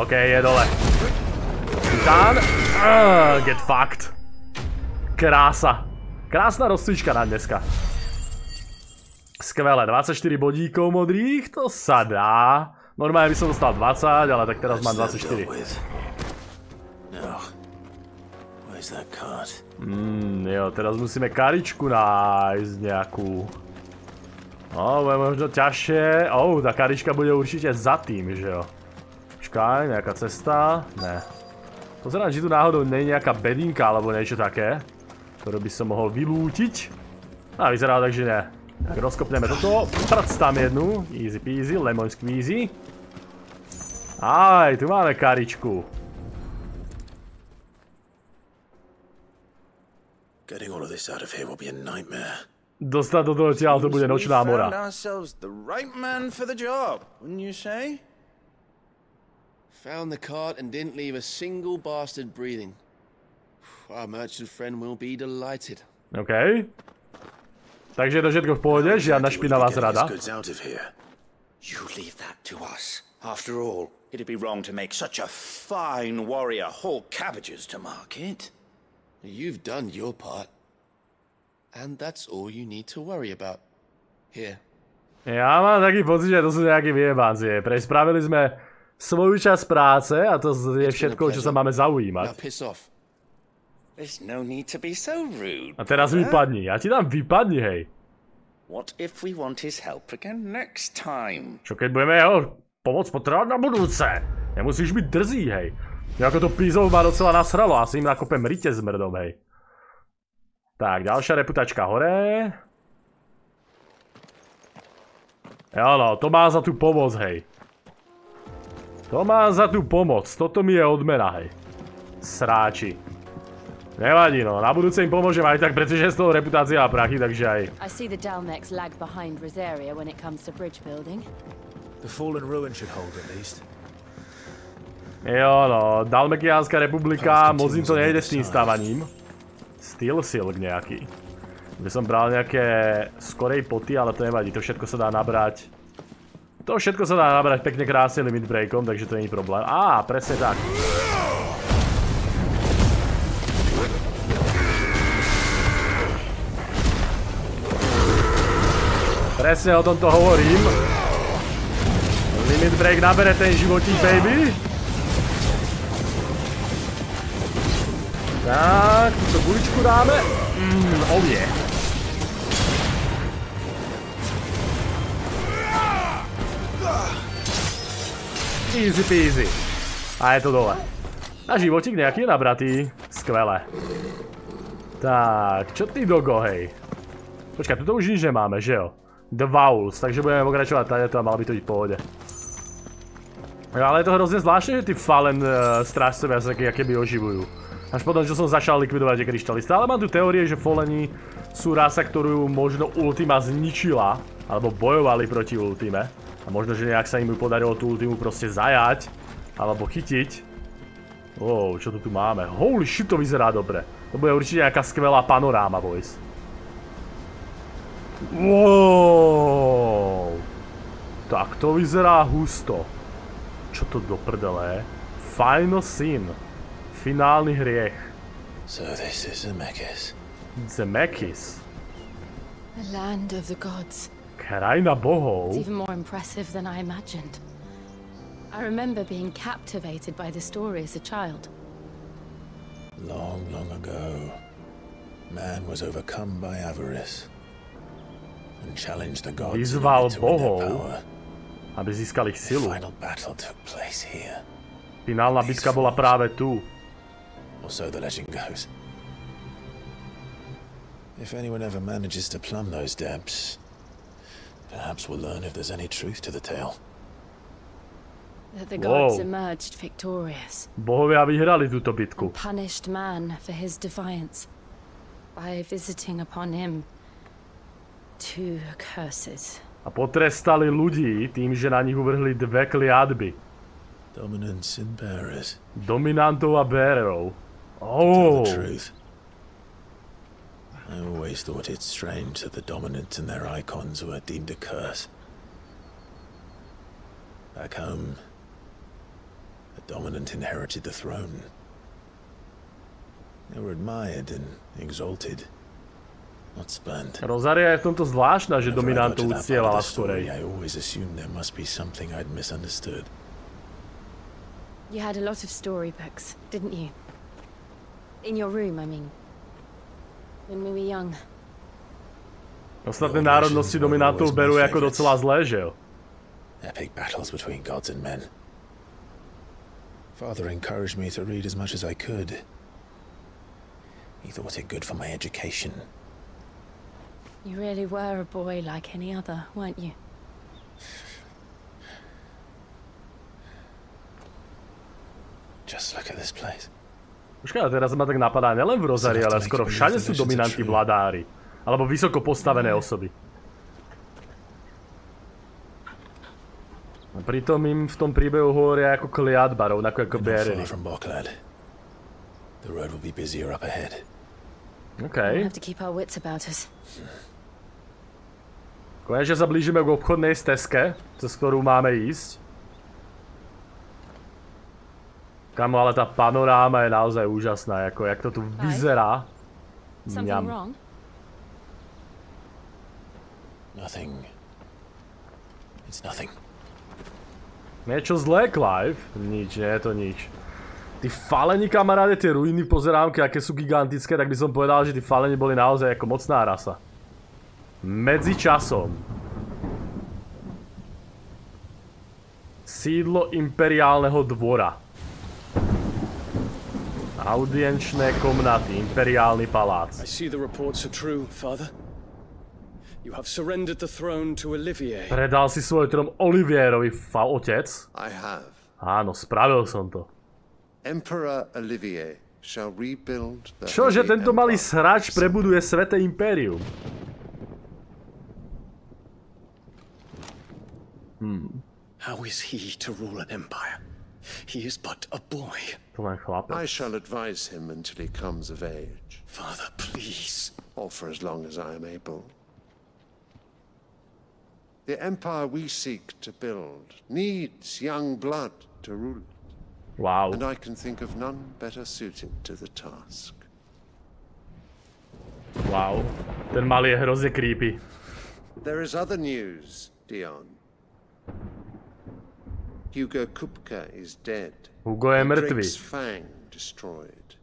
OK, je dole. Titán. Get fucked. Krása. Krásna rozcvička na dneska. Skvelé, 24 bodíkov modrých, to sa dá. Normálne by som dostal 20, ale tak teraz mám 24. Jo, teraz musíme karičku nájsť nejakú. Bude možno ťažšie. Tá karička bude určite za tým, že jo. Počkaj, nejaká cesta? Ne. Pozerám, či tu náhodou nie je nejaká bedinka alebo niečo také, ktoré by som mohol vylútiť. Vyzerá tak, že ne. Tak rozkopneme toto. Prc tam jednu. Easy peasy, lemon squeezy. Tu máme karičku. Getting all of this out of here will be a nightmare. Dostať do toho tiaľ, to bude nočná mora. Found the cart and didn't leave a single bastard breathing. Our merchant friend will be delighted. OK. Takže je to všetko v pohode, žiadna špinavá zrada. You leave that to us. After all, it'd be wrong to make such a fine warrior haul cabbages to market. You've done your part. And that's all you need to worry about. Here. Ja mám taký pocit, že to sú nejaké vyjebancie. Spravili sme svoju časť práce a to je všetko, čo sa máme zaujímať. A teraz vypadni. Ja ti dám vypadni, hej. Čo keď budeme jeho pomoc potrebovať na budúce? Nemusíš byť drzý, hej. Ako to pízov ma docela nasralo, asi im nakopem rite s mrdom, hej. Tak, ďalšia reputačka hore. Jo no, to má za tú pomoc, hej. To má za tú pomoc, toto mi je odmena, hej. Sráči. Nevadí, no, na budúce im pomôžem aj tak, pretože je z toho reputácia a prachy, takže aj. Jo no, Dalmekiánska republika, moc im to nejde s tým stávaním. Steel silk nejaký. Kde som bral nejaké skorej poty, ale to nevadí, to všetko sa dá nabrať To všetko sa dá nabrať pekne krásne limit breakom, takže to nie je problém. Á, presne tak. Presne o tomto hovorím. Limit break nabere ten životík, baby. Tak, túto guličku dáme. Oh yeah. Easy peasy. A je to dole. A životík nejaký je nabratý. Skvelé. Tak, čo ty dogo, hej? Počkaj, tuto už nič nemáme, že jo? The Vowels, takže budeme pokračovať tady to a malo by to byť v pohode. Ale je to hrozne zvláštne, že tí Fallen strážcovia sa keby oživujú. Až potom, čo som začal likvidovať tie kryštály. Stále mám tu teórie, že Falleni sú rasa, ktorú možno Ultima zničila, alebo bojovali proti Ultime. A možno, že nejak sa im podarilo tú Ultimu proste zajať, alebo chytiť. Wow, čo tu máme? Holy shit, to vyzerá dobre. To bude určite nejaká skvelá panoráma, boys. Wow. Tak to vyzerá husto. Čo to do prdele? Final sin. Finálny hriech. So this is Zemeckis. Zemeckis. The land of the gods. Krajina bohov. It's even more impressive than I imagined. I remember being captivated by the story as a child. Long, long ago, man was overcome by avarice and challenged the gods Vyzval to bohov, their power. aby získali ich silu. The final battle took place here. Finálna bitka bola práve tu. Or so the legend goes. If anyone ever manages to plumb those depths, perhaps we'll learn if there's any truth to the tale. That the gods emerged victorious. Bohovia vyhrali túto bitku. And punished man for his defiance by visiting upon him two curses. A potrestali ľudí tým, že na nich uvrhli dve kliatby. Dominants and bearers. Dominantov a bearerov. Oh. I always thought it strange that the dominant and their icons were deemed a curse. Back home, the dominant inherited the throne. They were admired and exalted, not spurned. Rosaria je v tomto zvláštna, že dominantov uctievala skorej. I always assumed there must be something I'd misunderstood. You had a lot of storybooks, didn't you? In your room, I mean. When we were young. Ostatné národnosti dominantov berú ako docela zlé, že jo? Epic battles between gods and men. Father encouraged me to read as much as I could. He thought it good for my education. You really were a boy like any other, weren't you? Just look at this place. Počkaj, teraz ma tak napadá, nielen v Rosarii, ale skoro všade sú dominanti vladári. Alebo vysoko postavené osoby. A pritom im v tom príbehu hovoria ako kliatba, rovnako ako bearery. Okej. Konečne sa blížime k obchodnej stezke, cez ktorú máme ísť. Kamo, ale tá panoráma je naozaj úžasná, ako jak to tu vyzerá. Mňam. Nothing. It's nothing. Niečo zlé, Clive? Nič, nie je to nič. Tí Faleni, kamaráde, tie ruiny pozerám, aké sú gigantické, tak by som povedal, že tí Faleni boli naozaj ako mocná rasa. Medzi časom. Sídlo imperiálneho dvora. Audienčné komnaty, imperiálny palác. I see the reports are true, father. You have surrendered the throne to Olivier. Predal si svoj trón Olivierovi, otec? I have. Áno, spravil som to. Emperor Olivier shall rebuild the Čože tento malý srač prebuduje Sväté impérium? How is he to rule an empire? He is but a boy. I shall advise him until he comes of age. Father, please. Or for as long as I am able. The empire we seek to build needs young blood to rule it. Wow. And I can think of none better suited to the task. Wow. Ten malý je hrozne creepy. There is other news, Dion. Hugo Kupka is dead. Hugo je mŕtvý. Drake's Fang destroyed.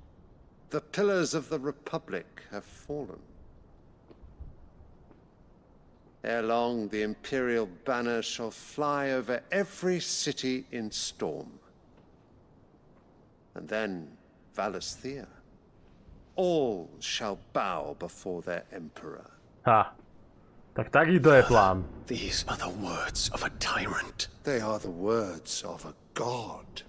The pillars of the Republic have fallen. Ere long, the Imperial banner shall fly over every city in Storm. And then, Valisthea. All shall bow before their Emperor. Ha. Tak takýto je plán. These are the words of a tyrant. They are the words of a god.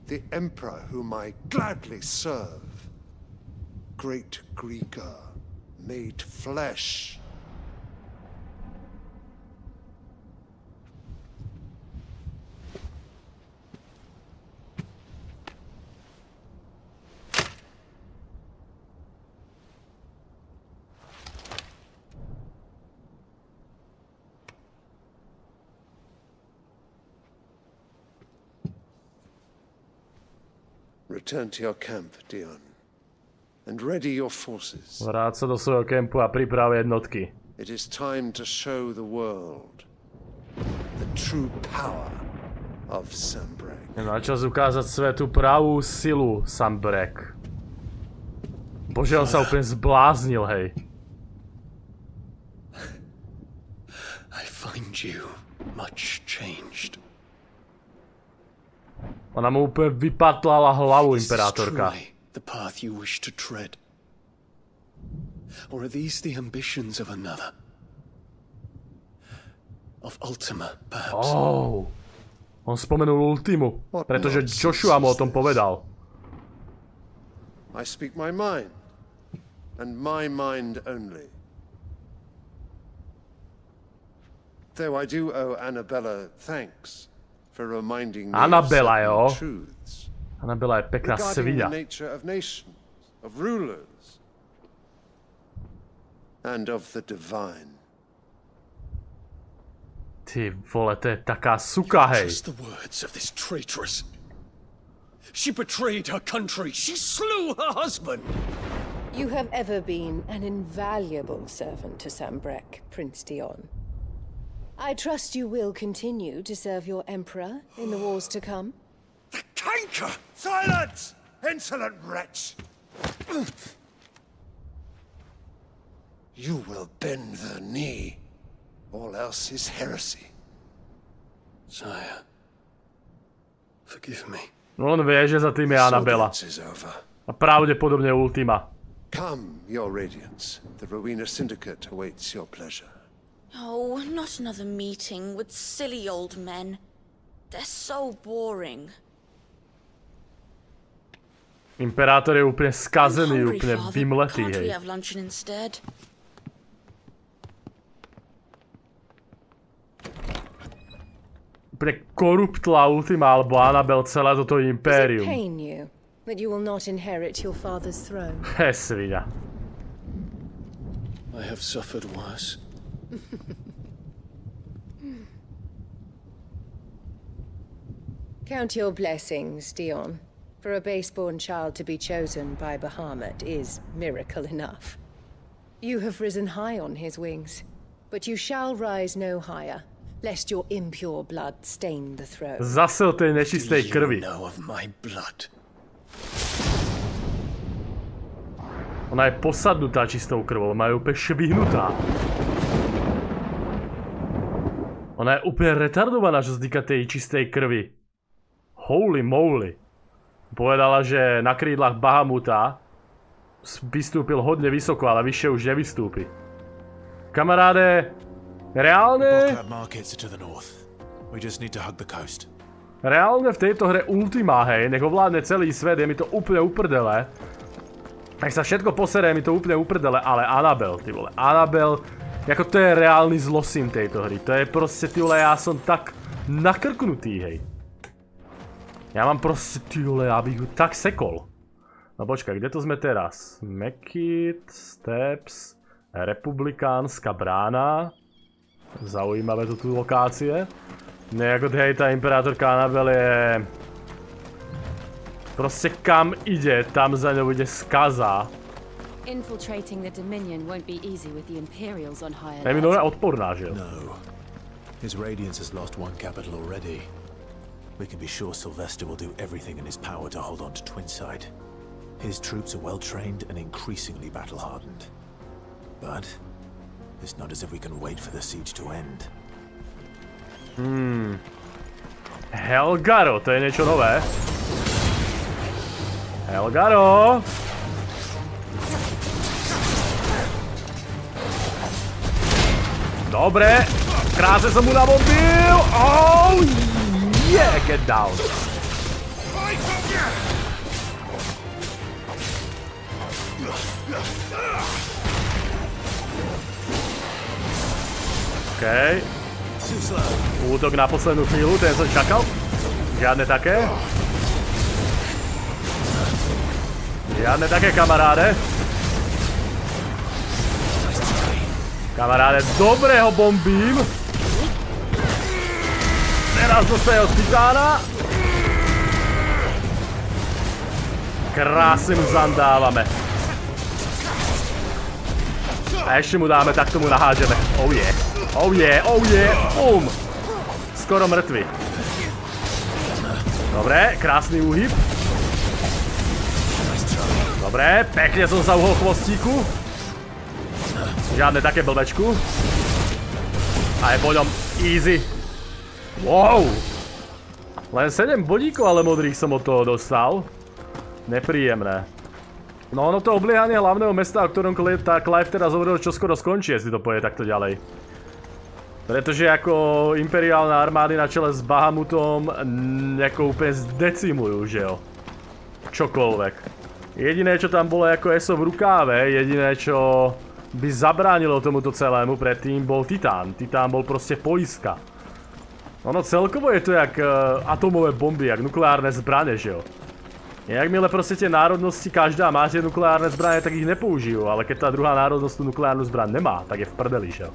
The Emperor whom I gladly serve. Great Greeker, made flesh. Return to your camp, Dion, and ready your forces. Vráť sa do svojho kempu a priprav jednotky. It is time to show the world the true power of Sambrek. Na čas ukázať svetu pravú silu Sambrek. Bože, on sa úplne zbláznil, hej. I find you much changed. Ona mu úplne vypatlala hlavu, imperátorka. The path you wish to tread? Or are these the ambitions of another? Of Ultima, perhaps? Oh. On spomenul Ultimu, pretože Joshua mu o tom povedal. I speak my mind, and my mind only. Though I do owe Annabella thanks for reminding me Annabella, of certain truths. Annabella je pekná regarding svinia. the nature of nations, of rulers, and of the divine. Ty vole, to je taká suka, hej. Trust the words of this traitress. She betrayed her country. She slew her husband. You have ever been an invaluable servant to Sambrek, Prince Dion. I trust you will continue to serve your emperor in the wars to come. The canker! Silence! Insolent wretch! You will bend the knee. All else is heresy. Sire, forgive me. No on vie, že za tým je Annabella. A pravdepodobne Ultima. Come, your radiance. The Rowena Syndicate awaits your pleasure. Oh, not another meeting with silly old men. They're so boring. Imperátor je úplne skazený, úplne vymletý, Can't we hej. have luncheon instead? Úplne koruptla Ultima alebo Annabel celé toto impérium. Does it pain you that you will not inherit your father's throne? Svinia. I have suffered worse. Count your blessings, Dion. For a base-born child to be chosen by Bahamut is miracle enough. You have risen high on his wings, but you shall rise no higher, lest your impure blood stain the throne. Zase o tej nečistej krvi. You know of my blood. Ona je posadnutá čistou krvou, má ju úplne švihnutá. Ona je úplne retardovaná, čo sa týka tej čistej krvi. Holy moly. Povedala, že na krídlach Bahamuta vystúpil hodne vysoko, ale vyššie už nevystúpi. Kamaráde, reálne... Reálne v tejto hre Ultima, hej, nech ovládne celý svet, je mi to úplne uprdele. Tak sa všetko posere, je mi to úplne uprdele, ale Annabel, ty vole, Annabel, ako to je reálny zlosin tejto hry. To je proste, ty vole, ja som tak nakrknutý, hej. Ja mám proste, ty vole, abych ju tak sekol. No počkaj, kde to sme teraz? Mekit, Steps, Republikánska brána. Zaujímavé to tu lokácie. Nejako hej, tá imperátor Kanál je... Proste kam ide, tam za ňou ide skaza. Infiltrating the Dominion won't be easy with the Imperials on high alert. Eminora odporná, že? No. His Radiance has lost one capital already. We can be sure Sylvester will do everything in his power to hold on to Twinside. His troops are well trained and increasingly battle-hardened. But it's not as if we can wait for the siege to end. Helgaro, to je niečo nové. Helgaro! Dobre, krásne som mu nabombil. Oh yeah, get down. OK. Útok na poslednú chvíľu, ten som čakal. Žiadne také. Žiadne také, kamaráde. Kamaráde, dobre ho bombím. Teraz dostane od titána. Krásne mu zandávame. A ešte mu dáme, tak tomu nahážeme. Oh yeah. Oh yeah, oh yeah, bum! Skoro mŕtvy. Dobre, krásny úhyb. Dobre, pekne som sa uhol chvostíku. Žiadne také blbečku. A je po ňom easy. Wow! Len 7 bodíkov ale modrých som od toho dostal. Nepríjemné. No ono to obliehanie hlavného mesta, o ktorom Clive teraz hovoril, čo skoro skončí, jestli to pôjde takto ďalej. Pretože ako imperiálne armády na čele s Bahamutom ako úplne zdecimujú, že jo. Čokoľvek. Jediné, čo tam bolo ako eso v rukáve, jediné, čo by zabránilo tomuto celému predtým, bol Titán. Titán bol proste poistka. Ono celkovo je to jak atomové bomby, jak nukleárne zbrane, že jo. Jakmile proste tie národnosti, každá má tie nukleárne zbrane, tak ich nepoužijú, ale keď tá druhá národnosť tú nukleárnu zbraň nemá, tak je v prdeli, že jo.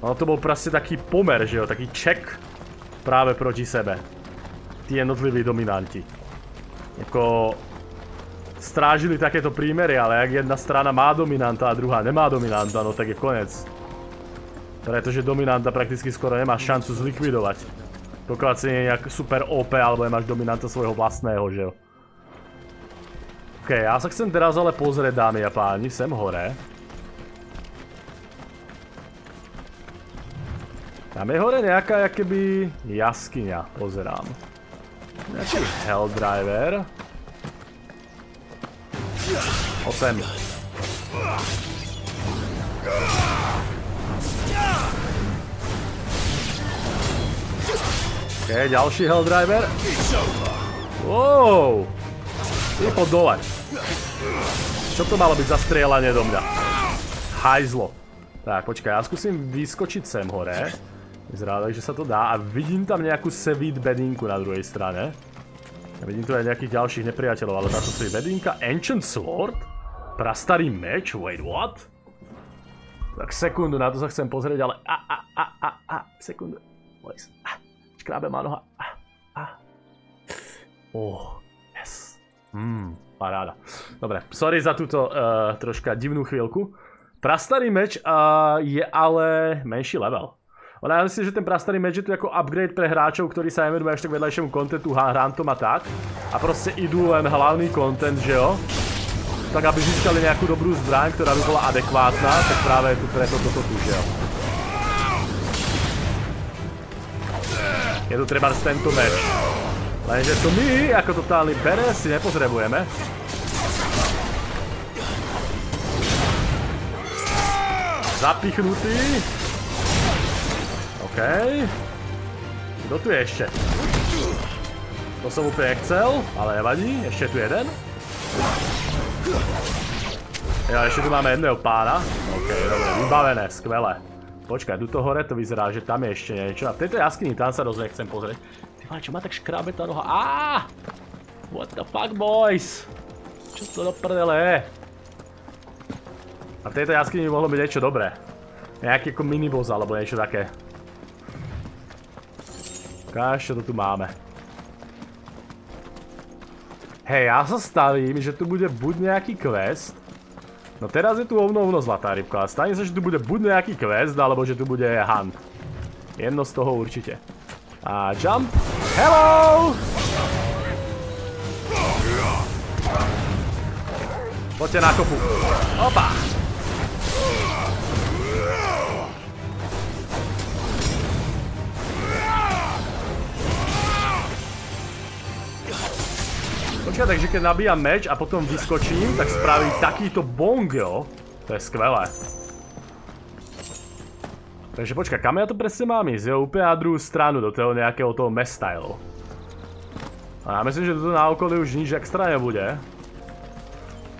Ono to bol proste taký pomer, že jo, taký check práve proti sebe. Tí jednotliví dominanti. Jako strážili takéto prímery, ale ak jedna strana má dominanta a druhá nemá dominanta, no tak je konec. Pretože dominanta prakticky skoro nemá šancu zlikvidovať. Pokiaľ si nie je nejak super OP, alebo nemáš dominanta svojho vlastného, že jo. OK, ja sa chcem teraz ale pozrieť, dámy a páni, sem hore. Tam je hore nejaká jakoby jaskyňa, pozerám. Nejaký Helldriver. 8. OK, ďalší Helldriver. Wow! Ty poď dole. Čo to malo byť za strieľanie do mňa? Hajzlo. Tak, počkaj, ja skúsim vyskočiť sem hore. Vyzerá tak, že sa to dá a vidím tam nejakú sevid bedinku na druhej strane. Ja vidím tu aj nejakých ďalších nepriateľov, ale táto sevid bedinka. Ancient Sword? Prastarý meč? Wait, what? Tak sekundu, na to sa chcem pozrieť, ale sekundu. Škrábe má noha. Oh, yes. Paráda. Dobre, sorry za túto troška divnú chvíľku. Prastarý meč je ale menší level. Ona ja myslím, že ten prastarý meč je tu ako upgrade pre hráčov, ktorí sa nevenujú až tak vedľajšiemu kontentu, hrantom a tak. A proste idú len hlavný kontent, že jo? Tak aby získali nejakú dobrú zbraň, ktorá by bola adekvátna, tak práve je tu preto toto tu, že jo? Je tu treba tento meč. Lenže to my, ako totálny bere, si nepotrebujeme. Zapichnutý. OK. Kto tu je ešte? To som úplne chcel, ale nevadí. Ešte tu jeden. Ja, ešte tu máme jedného pána. OK, dobre, vybavené, skvelé. Počkaj, tuto hore to vyzerá, že tam je ešte niečo. A v tejto jaskyni, tam sa rozhodne chcem pozrieť. Ty vole, čo má tak škrábe tá noha? What the fuck, boys? Čo to do prdele je? A v tejto jaskyni by mohlo byť niečo dobré. Nejaký ako miniboss alebo niečo také. Ukáž, čo to tu máme. Hej, ja sa stavím, že tu bude buď nejaký quest. No teraz je tu ovno zlatá rybka. Stane sa, že tu bude buď nejaký quest, alebo že tu bude hunt. Jedno z toho určite. A jump. Hello! Poďte na kopu. Opa! Počkaj, takže keď nabíjam meč a potom vyskočím, tak spraví takýto bong, jo? To je skvelé. Takže počkaj, kam ja to presne mám ísť? Jo, úplne na druhú stranu, do toho nejakého toho mesta, jo. A ja myslím, že tu na okolí už nič extra nebude.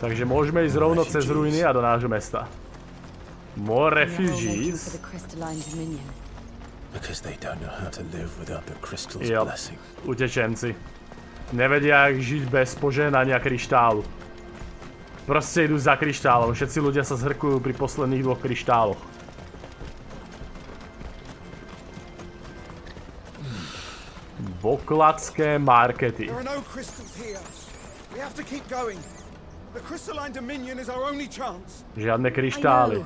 Takže môžeme ísť rovno cez ruiny a do nášho mesta. More refugees. Jo, utečenci. Nevedia, jak žiť bez požehnania kryštálu. Proste idú za kryštálom. Všetci ľudia sa zhrkujú pri posledných 2 kryštáloch. Bokladské markety. Žiadne kryštály.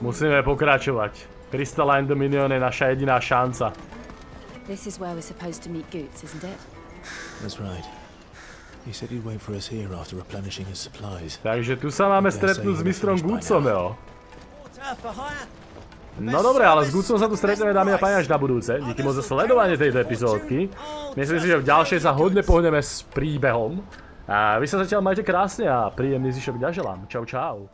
Musíme pokračovať. Crystalline Dominion je naša jediná šanca. This is where we're supposed to meet Goots, isn't it? That's right. He said he'd wait for us here after replenishing his supplies. Takže tu sa máme stretnúť s mistrom Gootsom, jo. No dobre, ale s Gootsom sa tu stretneme, dámy a páni, až na budúce. Díky moc za sledovanie tejto epizódky. Myslím si, že v ďalšej sa hodne pohneme s príbehom. A vy sa zatiaľ majte krásne a príjemný zvyšok dňa želám. Čau, čau.